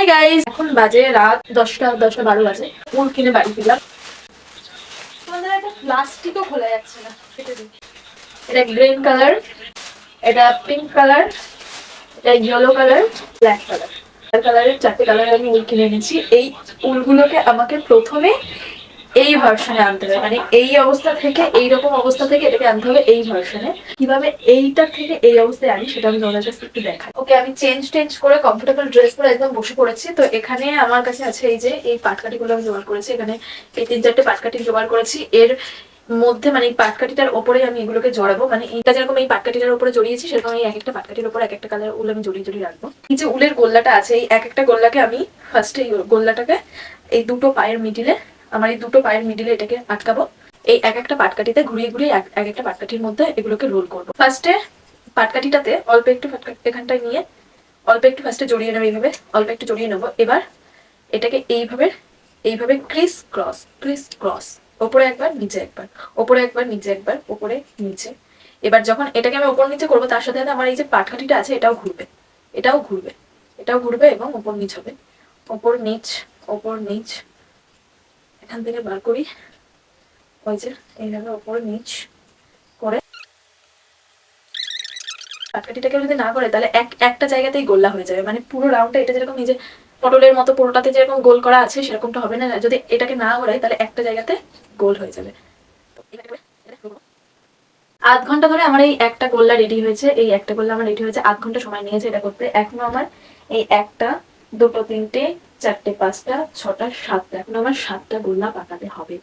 Hi guys, এখন বাজে রাত 10টা 12 বাজে। উল কিনে বাড়ি ফিরলাম। তোমাদের একটা প্লাস্টিকও খোলা যাচ্ছে না। এটা গ্রিন কালার, এটা পিঙ্ক কালার, এটা ইয়েলো কালার, ব্ল্যাক কালার। কালারের 4টে কালার আমি উল কিনে এনেছি। এই উলগুলোকে আমাকে প্রথমে এই ভার্সনে আনতে হবে, মানে এই অবস্থা থেকে এইরকম অবস্থা থেকে এটাকে আনতে হবে এই ভার্সনে। কিভাবে এইটার থেকে এই অবস্থায় আনি সেটা আমি তোমাদের কাছে একটু দেখাই। ওকে, আমি চেঞ্জ করে কমফোর্টেবল ড্রেস পরে একদম বসে পড়েছি। তো এখানে আমার কাছে আছে এই যে এই পাটকাঠি গুলো আমি জোগাড় করেছি। এখানে এই 3-4টে পাটকাঠি জোগাড় করেছি। এর মধ্যে মানে এই পাটকাঠিটার ওপরে আমি এগুলোকে জড়াবো, মানে এইটা যেরকম এই পাটকাঠিটার উপরে জড়িয়েছি সেরকম এই এক একটা পাটকাঠির উপর এক একটা কালার উল আমি জড়িয়ে রাখবো। এই যে উলের গোল্লাটা আছে, এই এক একটা গোল্লাকে আমি ফার্স্টে এই গোল্লাটাকে এই দুটো পায়ের মিডিলে, আমার এই দুটো পায়ের মিডিলে এটাকে আটকাবো। এই এক একটা পাটকাঠিতে ঘুরিয়ে এক একটা পাটকাঠির মধ্যে এগুলোকে রোল করবো। ফার্স্টে পাটকাঠিটাতে অল্প একটু এখানটায় নিয়ে অল্প একটু ফার্স্টে জড়িয়ে নেবো, এইভাবে অল্প একটু জড়িয়ে নেবো। এবার এটাকে এইভাবে ক্রিস ক্রস, ওপরে একবার নিচে একবার, ওপরে একবার নিচে একবার, ওপরে নিচে। এবার যখন এটাকে আমি ওপর নিচে করবো তার সাথে সাথে আমার এই যে পাটকাঠিটা আছে এটাও ঘুরবে এবং ওপর নিচ হবে, ওপর নিচ। এখান থেকে বার করি, ওই যে এইভাবে ওপর নিচ করে। পাটকাঠিটাকে যদি না করে তাহলে একটা জায়গাতেই গোল্লা হয়ে যাবে, মানে পুরো রাউন্ডটা এটা যেরকম নিজে পটলের মতো পুরোটাতে যেরকম গোল করা আছে সেরকমটা হবে না। যদি এটাকে না ঘোরাই তাহলে একটা জায়গাতে গোল হয়ে যাবে। আধ ঘন্টা ধরে আমার এই একটা গোল্লা রেডি হয়েছে। এই একটা গোল্লা আমার রেডি হয়েছে, আধ ঘন্টা সময় নিয়েছে এটা করতে। এখনো আমার এই একটা, দুটো, তিনটে, চারটে, পাঁচটা, ছটা, সাতটা, এখন আমার 7টা গোল্লা পাকাতে হবে।